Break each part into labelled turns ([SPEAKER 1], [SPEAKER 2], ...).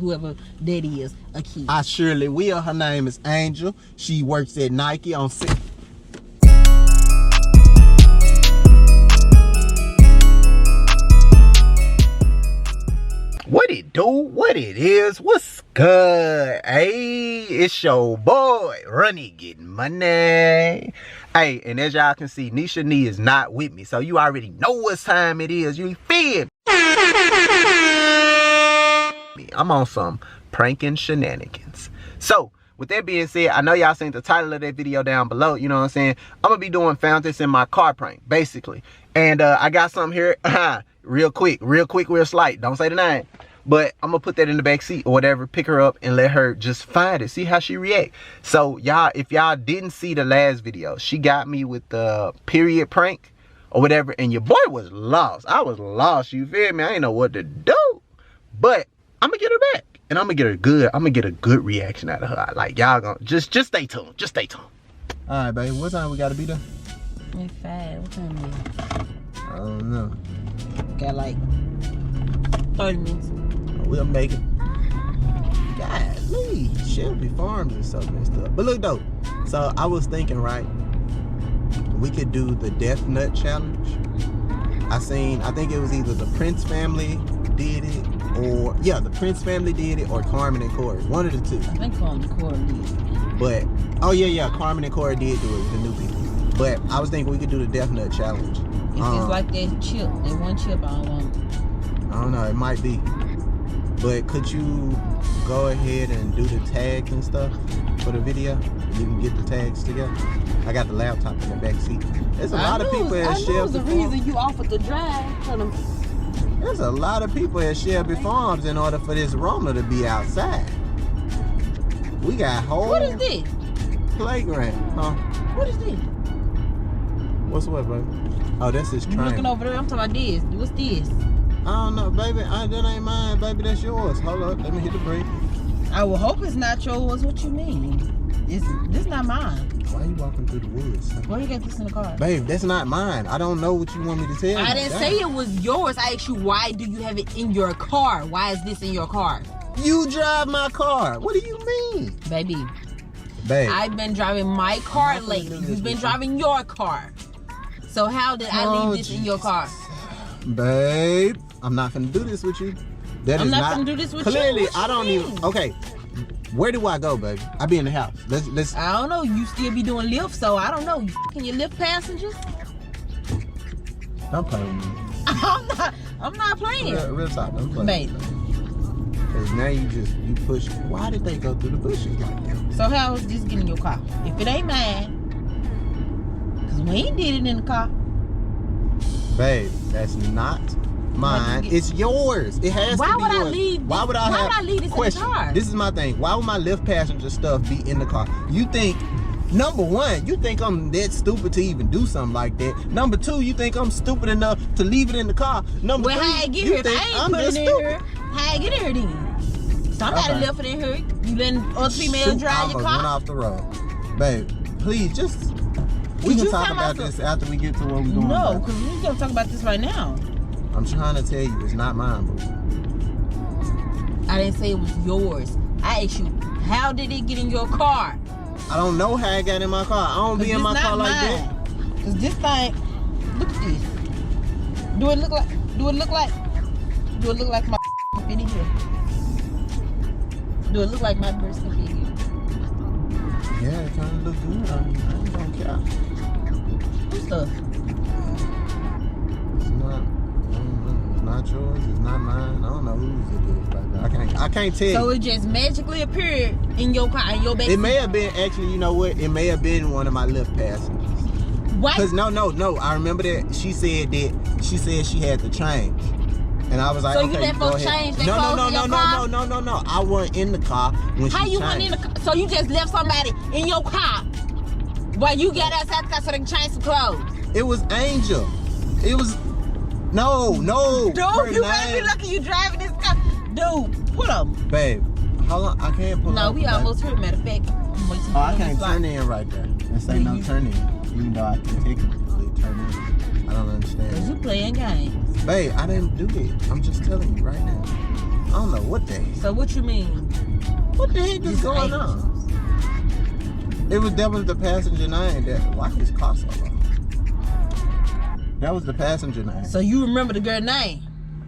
[SPEAKER 1] whoever that is, accuse.
[SPEAKER 2] I surely will. Her name is Angel. She works at Nike on 6. What it do? What it is? What's good? Hey, it's your boy, Runny getting money. Hey, and as y'all can see, Nisha Nee is not with me, so you already know what time it is. You feel me? I'm on some pranking shenanigans. So, with that being said, I know y'all seen the title of that video down below, you know what I'm saying? I'm gonna be doing found this in my car prank, basically. And I got something here, real quick, real slight. Don't say the name. But I'm gonna put that in the back seat or whatever, pick her up and let her just find it, see how she react. So y'all, if y'all didn't see the last video, she got me with the period prank or whatever, and your boy was lost. I was lost, you feel me? I ain't know what to do. But I'm gonna get her back. And I'm gonna get a good reaction out of her. Like, y'all gonna just stay tuned. Just stay tuned. Alright, baby, what time we gotta be there?
[SPEAKER 1] It's 5. What time is it?
[SPEAKER 2] I don't know.
[SPEAKER 1] Got like 30 minutes.
[SPEAKER 2] We'll make it. Golly, Shelby Farms and stuff and stuff. But look though, so I was thinking, right, we could do the Death Nut Challenge. I think it was either the Prince family did it, or yeah, the Prince family did it, or Carmen and Corey. One of the two.
[SPEAKER 1] I think Carmen and Corey did.
[SPEAKER 2] But oh yeah, Carmen and Corey did do it with the new people. But I was thinking we could do the Death Nut Challenge.
[SPEAKER 1] If it's like that chip, that one chip, I don't want it.
[SPEAKER 2] I don't know, it might be. But could you go ahead and do the tags and stuff for the video? You can get the tags together. I got the laptop in the back seat. There's a lot of people at Shelby Farms.
[SPEAKER 1] I know the reason you offered to drive.
[SPEAKER 2] There's a lot of people at Shelby Farms in order for this Rona to be outside. We got whole
[SPEAKER 1] What is this?
[SPEAKER 2] Playground, huh?
[SPEAKER 1] What is this?
[SPEAKER 2] What's what, baby? Oh, that's his train.
[SPEAKER 1] You looking over there? I'm talking about this. What's this?
[SPEAKER 2] I don't know, baby. That ain't mine, baby. That's yours. Hold up. Let me hit the brake.
[SPEAKER 1] I will hope it's not yours. What you mean? This not mine.
[SPEAKER 2] Why you walking through the woods?
[SPEAKER 1] Why you got this in the car?
[SPEAKER 2] Babe, that's not mine. I don't know what you want me to tell you.
[SPEAKER 1] I didn't say it was yours. I asked you, why do you have it in your car? Why is this in your car?
[SPEAKER 2] You drive my car. What do you mean?
[SPEAKER 1] Baby.
[SPEAKER 2] Babe.
[SPEAKER 1] I've been driving my car lately. You've been driving your car. So how did I leave this in your car?
[SPEAKER 2] Babe, I'm not gonna do this with you.
[SPEAKER 1] I'm not gonna do this with you.
[SPEAKER 2] Clearly, I don't even. Okay, where do I go, baby? I be in the house. Let's.
[SPEAKER 1] I don't know. You still be doing Lyft, so I don't know. Can you Lyft passengers?
[SPEAKER 2] Don't play with me.
[SPEAKER 1] I'm not playing.
[SPEAKER 2] Real talk. Don't play.
[SPEAKER 1] Babe.
[SPEAKER 2] Because now you push. Why did they go through the bushes like that?
[SPEAKER 1] So how is this getting in your car? If it ain't mine, because we ain't did it in the car.
[SPEAKER 2] Babe, that's not mine. It's yours. It has to be yours. Why would I leave this in the car? This is my thing. Why would my Lyft passenger stuff be in the car? You think, number one, you think I'm that stupid to even do something like that. Number two, you think I'm stupid enough to leave it in the car. Number three,
[SPEAKER 1] how I get here?
[SPEAKER 2] think
[SPEAKER 1] I'm just stupid. How I get here then? Somebody left it in here. You letting other females drive your car?
[SPEAKER 2] Went off the road. Babe, please just. We can talk about this after we get to where we're going.
[SPEAKER 1] No, because we're going to talk about this right now.
[SPEAKER 2] I'm trying to tell you, it's not mine, boo.
[SPEAKER 1] I didn't say it was yours. I asked you, how did it get in your car?
[SPEAKER 2] I don't know how it got in my car. I don't be in my car like that.
[SPEAKER 1] Because this thing, look at this. Do it look like my fit in here? Do it look like my purse can fit here?
[SPEAKER 2] Yeah, it kind of look good. I don't care.
[SPEAKER 1] Who's stuff?
[SPEAKER 2] It's not yours. It's not mine. I don't know whose it is right now. I can't tell you.
[SPEAKER 1] So it just magically appeared in your car, in your back seat?
[SPEAKER 2] It may have been, actually, you know what? It may have been one of my Lyft passengers.
[SPEAKER 1] What?
[SPEAKER 2] Because no. I remember that she said she had to change. And I was like,
[SPEAKER 1] so
[SPEAKER 2] okay,
[SPEAKER 1] you let folks change their clothes in your car?
[SPEAKER 2] No. I wasn't in the car when she changed. How you weren't in the car?
[SPEAKER 1] So you just left somebody in your car while you got outside the car so they can change some clothes?
[SPEAKER 2] It was Angel. It was... No.
[SPEAKER 1] Dude, you better be lucky you driving this car. Dude, pull up.
[SPEAKER 2] Babe, how long? I can't pull up.
[SPEAKER 1] No, we almost here, matter of fact.
[SPEAKER 2] I can't turn in right there. This ain't no turn in. Even though I can technically turn in. I don't understand.
[SPEAKER 1] Because you playing games.
[SPEAKER 2] Babe, I didn't do it. I'm just telling you right now. I don't know what the heck.
[SPEAKER 1] So what you mean?
[SPEAKER 2] What the heck is going on? That was the passenger name. Why his car so long? That was the passenger name.
[SPEAKER 1] So you remember the girl name?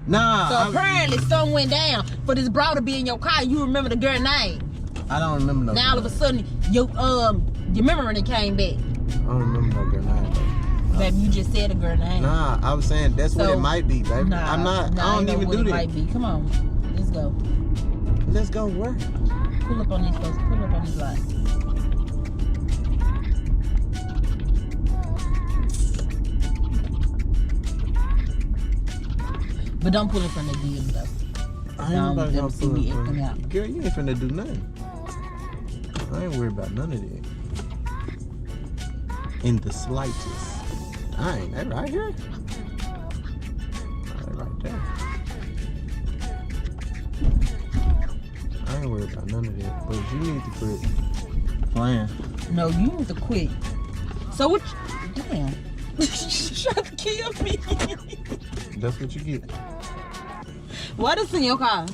[SPEAKER 2] Nah.
[SPEAKER 1] So apparently something went down for this bra to be in your car. You remember the girl name?
[SPEAKER 2] I don't remember no.
[SPEAKER 1] Now all of a sudden your memory came back.
[SPEAKER 2] I don't remember no girl name.
[SPEAKER 1] Baby, you just said a girl name.
[SPEAKER 2] Nah, I was saying that's what it might be, baby.
[SPEAKER 1] Nah,
[SPEAKER 2] I'm not. I don't even do that.
[SPEAKER 1] Might be. Come on, let's go.
[SPEAKER 2] Let's go where?
[SPEAKER 1] Pull up on these folks. Pull up on these lights. But don't pull in front of the DM though.
[SPEAKER 2] I ain't about to
[SPEAKER 1] see me acting out.
[SPEAKER 2] Girl, you ain't finna do nothing. I ain't worried about none of that. In the slightest. I ain't that right here. Right there. I ain't worried about none of that. But you need to quit playing.
[SPEAKER 1] No, you need to quit. So what? Damn. You trying to kill me.
[SPEAKER 2] That's what you get.
[SPEAKER 1] What is in your car?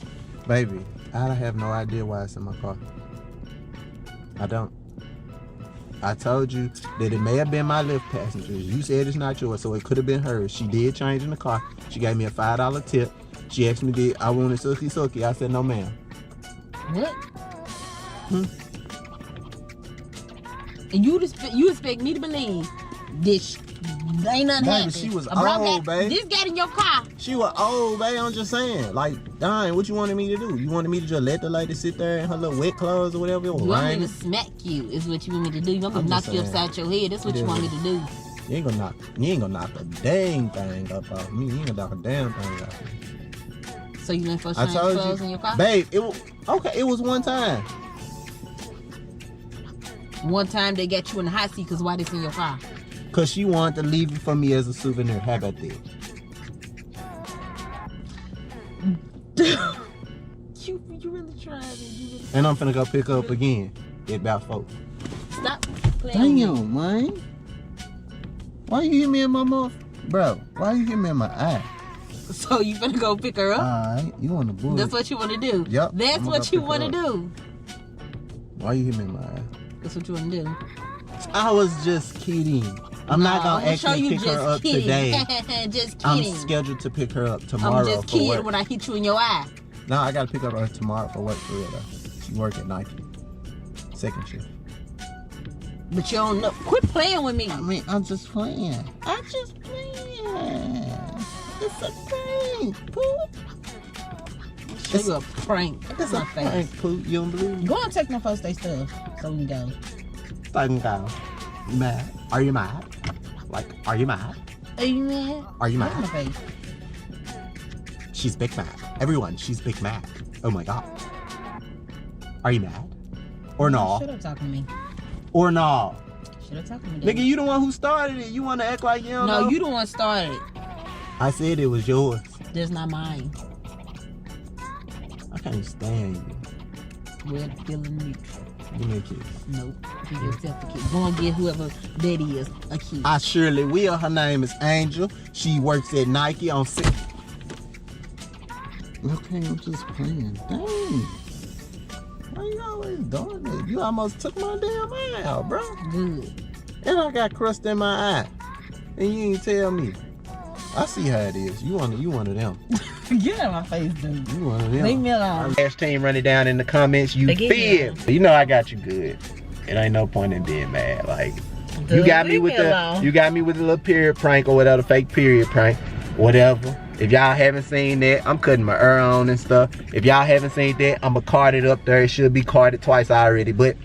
[SPEAKER 2] Baby, I have no idea why it's in my car. I don't. I told you that it may have been my left passenger. You said it's not yours, so it could have been hers. She did change in the car. She gave me a $5 tip. She asked me, did I wanted suki? I said, no, ma'am.
[SPEAKER 1] What? And you expect me to believe this? Ain't nothing happening.
[SPEAKER 2] She was old, babe.
[SPEAKER 1] This got in your car.
[SPEAKER 2] She was old, babe. I'm just saying. Like, dang, what you wanted me to do? You wanted me to just let the lady sit there in her little wet clothes or whatever?
[SPEAKER 1] You want me to smack you is what you want me to do. You want me to knock you upside your head. That's what you want me to do.
[SPEAKER 2] You ain't gonna knock a dang thing up off me. You ain't gonna knock a damn thing off me.
[SPEAKER 1] So you didn't first change clothes in your car?
[SPEAKER 2] Babe, it was one time.
[SPEAKER 1] One time they got you in the hot seat because why this in your car?
[SPEAKER 2] Because she wanted to leave it for me as a souvenir. How about that?
[SPEAKER 1] You really tried it.
[SPEAKER 2] And I'm finna go pick her up again at about 4.
[SPEAKER 1] Stop playing.
[SPEAKER 2] Damn, man. Why you hit me in my mouth? Bro, why you hit me in my eye?
[SPEAKER 1] So you finna go pick her up?
[SPEAKER 2] Alright, you want to bully.
[SPEAKER 1] That's what you want to do?
[SPEAKER 2] Yep.
[SPEAKER 1] That's what you want to do?
[SPEAKER 2] Why you hit me in my eye?
[SPEAKER 1] That's what you want to do?
[SPEAKER 2] I was just kidding. I'm not gonna actually pick her up today.
[SPEAKER 1] Just kidding.
[SPEAKER 2] I'm scheduled to pick her up tomorrow.
[SPEAKER 1] I'm just kidding when I hit you in your eye.
[SPEAKER 2] No, I gotta pick up her tomorrow for work for real though. She work at Nike. Second shift.
[SPEAKER 1] But you don't know. Quit playing with me.
[SPEAKER 2] I mean, I'm just playing. I'm just playing. It's a prank, Pooh.
[SPEAKER 1] It's a prank.
[SPEAKER 2] It's a prank, Pooh. You don't believe me?
[SPEAKER 1] Go and take my first day stuff so we can go.
[SPEAKER 2] Fucking go. You mad? Are you mad? Like, are you mad?
[SPEAKER 1] Are you mad?
[SPEAKER 2] Are you mad?
[SPEAKER 1] My face.
[SPEAKER 2] She's Big Mac. Everyone, she's Big Mac. Oh my god. Are you mad? Or no?
[SPEAKER 1] Shut up talking to me.
[SPEAKER 2] Or no?
[SPEAKER 1] Shut up talking to me.
[SPEAKER 2] Nigga, you the one who started it. You want to act like you don't know?
[SPEAKER 1] No, you the one started it.
[SPEAKER 2] I said it was yours.
[SPEAKER 1] That's not mine.
[SPEAKER 2] I can't stand you.
[SPEAKER 1] We're feeling neutral.
[SPEAKER 2] Give me a kiss.
[SPEAKER 1] Nope. Give yourself a kiss. Go and get whoever that is a kiss.
[SPEAKER 2] I surely will. Her name is Angel. She works at Nike on 6. Okay, I'm just playing. Dang. Why you always doing this? You almost took my damn eye out, bro.
[SPEAKER 1] Good.
[SPEAKER 2] And I got crust in my eye. And you ain't tell me. I see how it is. You one of them.
[SPEAKER 1] Get out of my face, dude.
[SPEAKER 2] You one of them.
[SPEAKER 1] Leave me alone.
[SPEAKER 2] Last team, run it down in the comments. You feel. You know I got you good. It ain't no point in being mad. Like, dude, you got me with the little period prank or whatever, the fake period prank, whatever. If y'all haven't seen that, I'm cutting my ear on and stuff. If y'all haven't seen that, I'ma card it up there. It should be carded twice already. But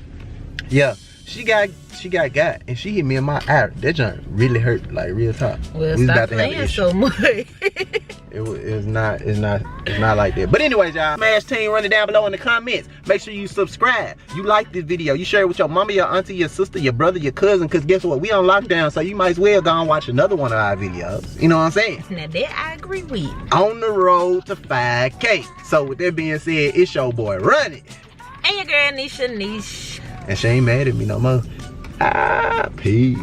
[SPEAKER 2] yeah, she got and she hit me in my eye. That junk really hurt, like real talk.
[SPEAKER 1] Well, stop playing so much.
[SPEAKER 2] It's not like that. But anyways, y'all, Smash Team, run it down below in the comments. Make sure you subscribe. You like this video. You share it with your mama, your auntie, your sister, your brother, your cousin. Cause guess what? We on lockdown, so you might as well go and watch another one of our videos. You know what I'm saying?
[SPEAKER 1] Now that I agree with.
[SPEAKER 2] On the road to 5K. So with that being said, it's your boy Run It.
[SPEAKER 1] And your girl Nisha.
[SPEAKER 2] And she ain't mad at me no more. Peace.